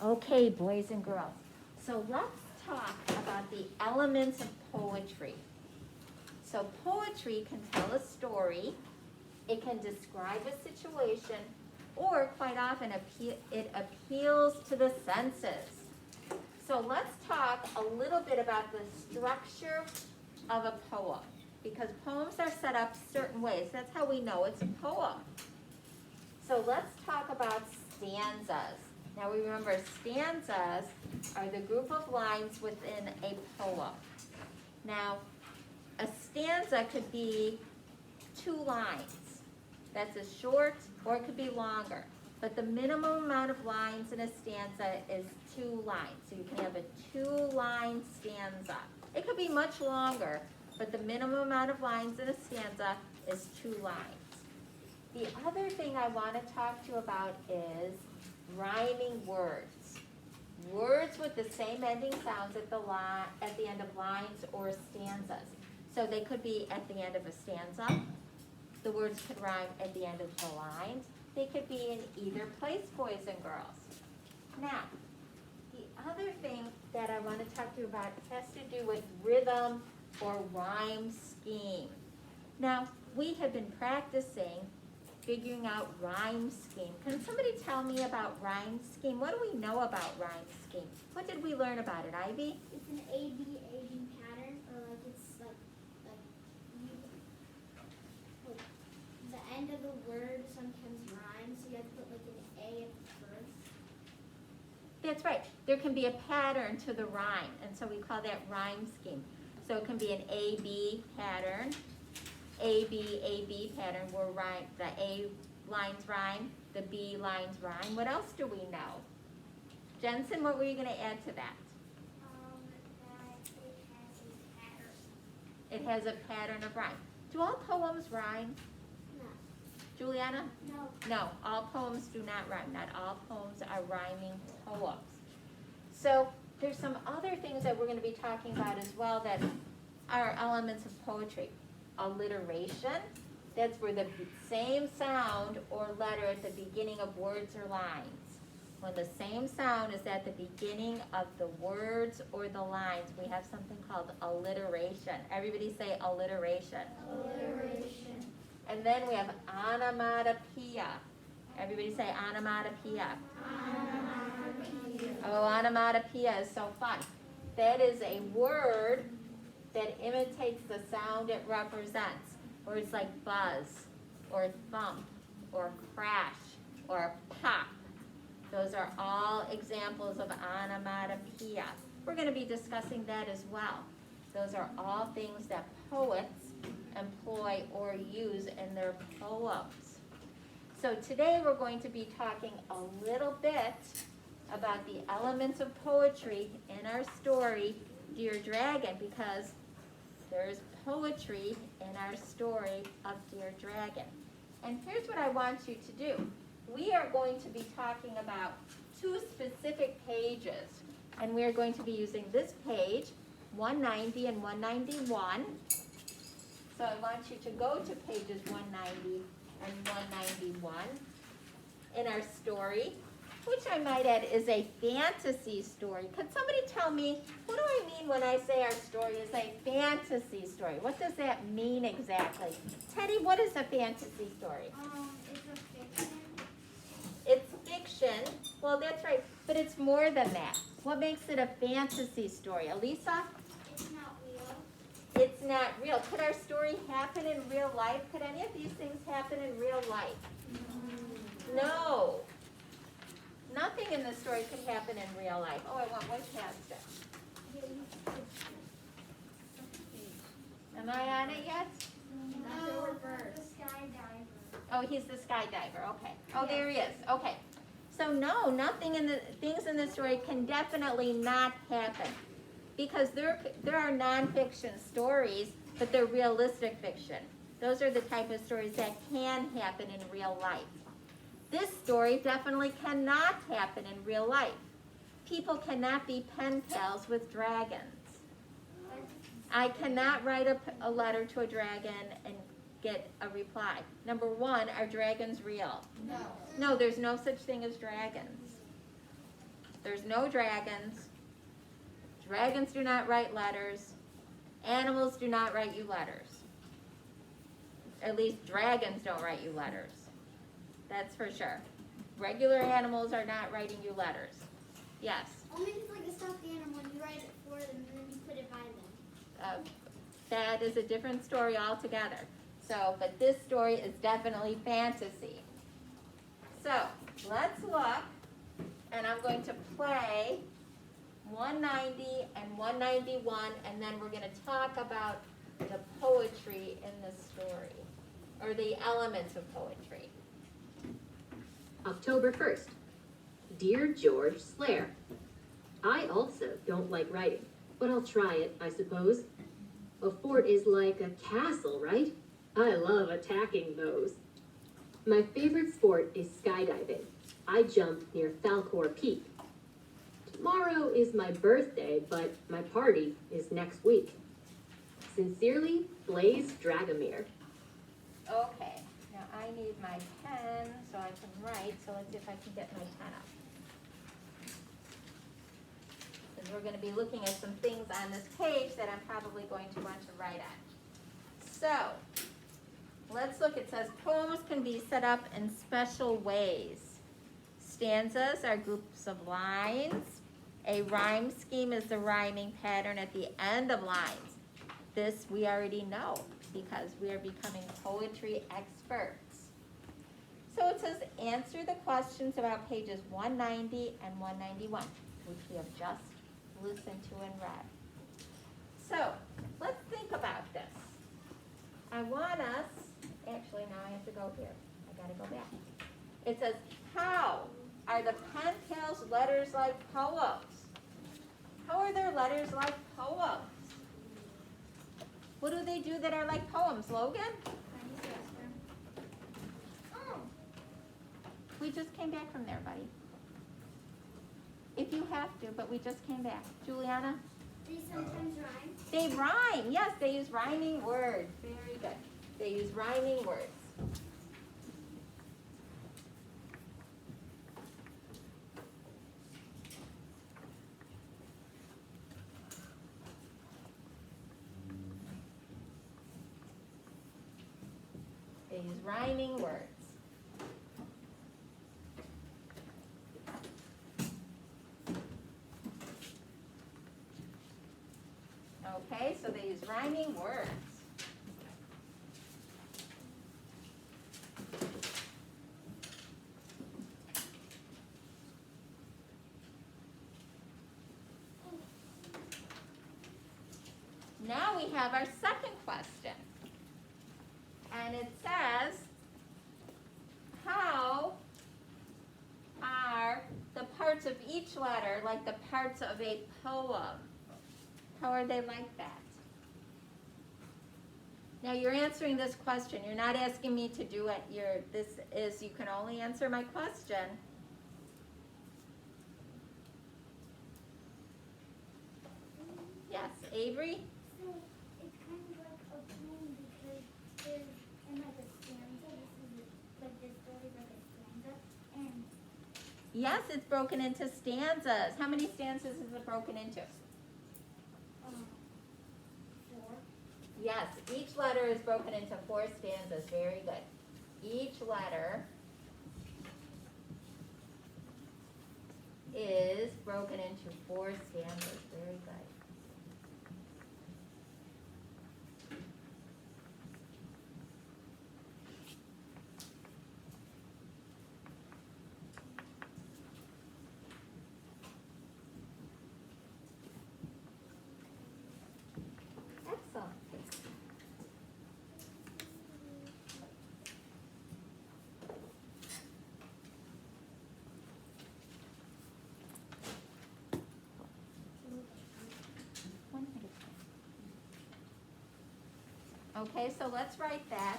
Okay, boys and girls. So let's talk about the elements of poetry. So poetry can tell a story, it can describe a situation, or quite often it appeals to the senses. So let's talk a little bit about the structure of a poem, because poems are set up certain ways. That's how we know it's a poem. So let's talk about stanzas. Now we remember stanzas are the group of lines within a poem. Now, a stanza could be 2 lines. That's a short, or it could be longer. But the minimum amount of lines in a stanza is 2 lines. So you can have a 2-line stanza. It could be much longer, but the minimum amount of lines in a stanza is 2 lines. The other thing I want to talk to you about is rhyming words. Words with the same ending sounds at the end of lines or stanzas. So they could be at the end of a stanza. The words could rhyme at the end of the lines. They could be in either place, boys and girls. Now, the other thing that I want to talk to you about has to do with rhythm or rhyme scheme. Now, we have been practicing figuring out rhyme scheme. Can somebody tell me about rhyme scheme? What do we know about rhyme scheme? What did we learn about it, Ivy? It's an A-B pattern, or like it's like the end of the word sometimes rhymes, so you have to put like an A at the first. That's right. There can be a pattern to the rhyme, and so we call that rhyme scheme. So it can be an A-B pattern. A-B pattern where the A lines rhyme, the B lines rhyme. What else do we know? Jensen, what were you going to add to that? That it has a pattern. It has a pattern of rhyme. Do all poems rhyme? No. Juliana? No. No, all poems do not rhyme. Not all poems are rhyming poems. So there's some other things that we're going to be talking about as well that are elements of poetry. Alliteration, that's where the same sound or letter at the beginning of words or lines. When the same sound is at the beginning of the words or the lines, we have something called alliteration. Everybody say alliteration. Alliteration. And then we have onomatopoeia. Everybody say onomatopoeia. Onomatopoeia. Oh, onomatopoeia is so fun. That is a word that imitates the sound it represents. Words like buzz, or thump, or crash, or pop. Those are all examples of onomatopoeia. We're going to be discussing that as well. Those are all things that poets employ or use in their poems. So today we're going to be talking a little bit about the elements of poetry in our story, Dear Dragon, because there's poetry in our story of Dear Dragon. And here's what I want you to do. We are going to be talking about 2 specific pages. And we are going to be using this page, 190 and 191. So I want you to go to pages 190 and 191 in our story, which I might add is a fantasy story. Could somebody tell me, what do I mean when I say our story is a fantasy story? What does that mean exactly? Teddy, what is a fantasy story? It's a fiction. It's fiction. Well, that's right, but it's more than that. What makes it a fantasy story? Elisa? It's not real. It's not real. Could our story happen in real life? Could any of these things happen in real life? No. Nothing in the story could happen in real life. Oh, I went way past it. Am I on it yet? No, the skydiver. Oh, he's the skydiver. Okay. Oh, there he is. Okay. So no, nothing in the things in the story can definitely not happen, because there are nonfiction stories, but they're realistic fiction. Those are the type of stories that can happen in real life. This story definitely cannot happen in real life. People cannot be pen pals with dragons. I cannot write a letter to a dragon and get a reply. Number 1, are dragons real? No. No, there's no such thing as dragons. There's no dragons. Dragons do not write letters. Animals do not write you letters. At least dragons don't write you letters. That's for sure. Regular animals are not writing you letters. Yes? Only if it's like a stuffed animal and you write it for them and then you put it by them. That is a different story altogether. So, but this story is definitely fantasy. So, let's look, and I'm going to play 190 and 191, and then we're going to talk about the poetry in the story, or the elements of poetry. October 1st. Dear George Slayer, I also don't like writing, but I'll try it, I suppose. A fort is like a castle, right? I love attacking those. My favorite sport is skydiving. I jump near Falcor Peak. Tomorrow is my birthday, but my party is next week. Sincerely, Blaze Dragomir. Okay, now I need my pen so I can write, so let's see if I can get my pen up. Because we're going to be looking at some things on this page that I'm probably going to want to write on. So, let's look. It says, poems can be set up in special ways. Stanzas are groups of lines. A rhyme scheme is the rhyming pattern at the end of lines. This we already know because we are becoming poetry experts. So it says, answer the questions about pages 190 and 191, which we have just listened to and read. So let's think about this. I want us, actually now I have to go here. I gotta go back. It says, how are the pen pals letters like poems? How are their letters like poems? What do they do that are like poems, Logan? Oh, We just came back from there, buddy. If you have to, but we just came back. Juliana? they sometimes rhyme. They rhyme. Yes, they use rhyming words. Very good. They use rhyming words. They use rhyming words. Okay, so they use rhyming words. Now we have our second question. And it says, how are the parts of each letter like the parts of a poem? How are they like that? Now you're answering this question. You're not asking me to do it. You can only answer my question. Yes, Avery? So it's kind of like a poem because there's in like a stanza. This is like this story is like a stanza, and Yes, it's broken into stanzas. How many stanzas is it broken into? 4. Yes, each letter is broken into 4 stanzas. Very good. Each letter is broken into 4 stanzas. Very good. Excellent. Okay, so let's write that.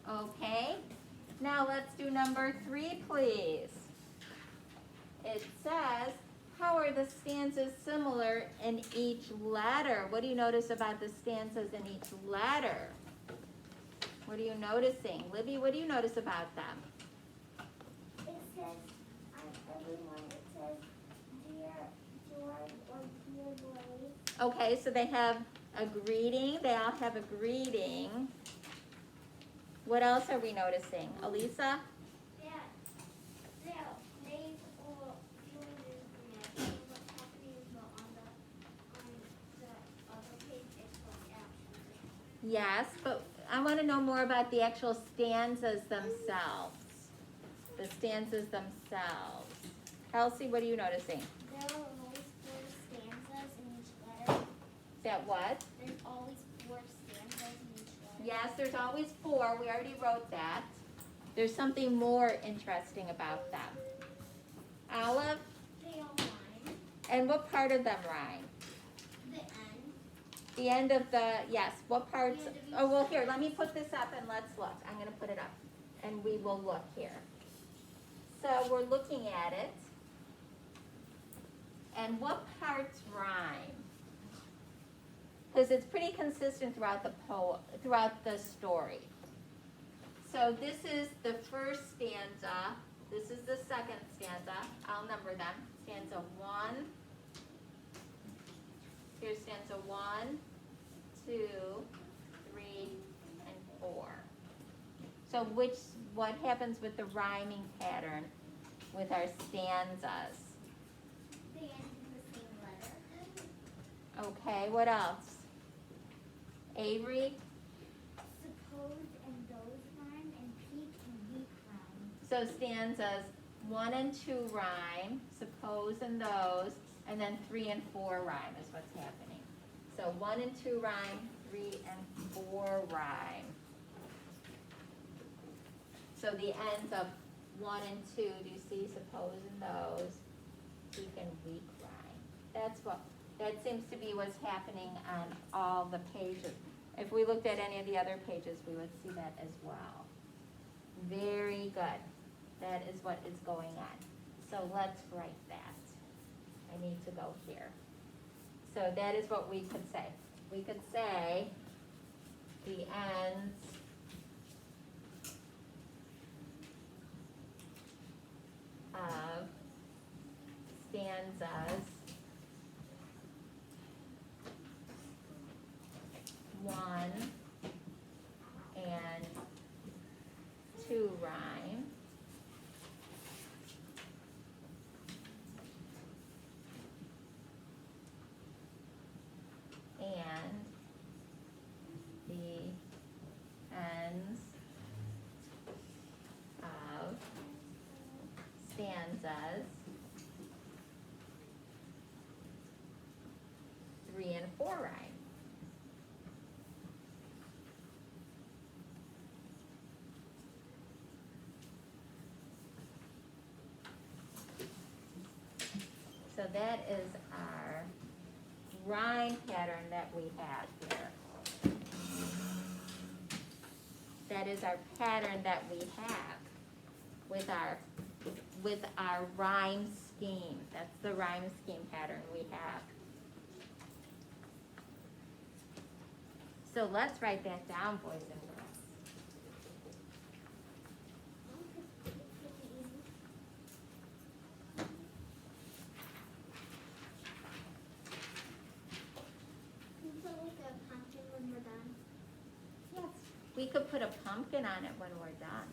Okay, Now let's do number 3, please. It says, how are the stanzas similar in each letter? What do you notice about the stanzas in each letter? What are you noticing? Libby, what do you notice about them? It says, on everyone, it says, dear George or dear Blaze. Okay, so they have a greeting. They all have a greeting. What else are we noticing? Elisa? Yes, but I want to know more about the actual stanzas themselves. The stanzas themselves. Kelsey, what are you noticing? There are always 4 stanzas in each letter. That what? There's always 4 stanzas in each letter. Yes, there's always 4. We already wrote that. There's something more interesting about them. Olive? They all rhyme. And what part of them rhyme? The end. The end of the, yes, what parts? The end of each Oh, well, here, let me put this up and let's look. I'm going to put it up and we will look here. So we're looking at it. And what parts rhyme? Because it's pretty consistent throughout throughout the story. So this is the first stanza. This is the second stanza. I'll number them. Stanza 1. Here's stanza 1, 2, 3, and 4. So what happens with the rhyming pattern with our stanzas? They end in the same letter. Okay, what else? Avery? Suppose and those rhyme, and peak and weak rhyme. So stanzas 1 and 2 rhyme, suppose and those, and then 3 and 4 rhyme is what's happening. So 1 and 2 rhyme, 3 and 4 rhyme. So the ends of 1 and 2, do you see suppose and those, peak and weak rhyme. That seems to be what's happening on all the pages. If we looked at any of the other pages, we would see that as well. Very good. That is what is going on. So let's write that. I need to go here. So that is what we could say. We could say the ends of stanzas 1 and 2 rhyme. And the ends of stanzas 3 and 4 rhyme. So that is our rhyme pattern that we have here. That is our pattern that we have with our rhyme scheme. That's the rhyme scheme pattern we have. So let's write that down, boys and girls. We could put a pumpkin on it when we're done.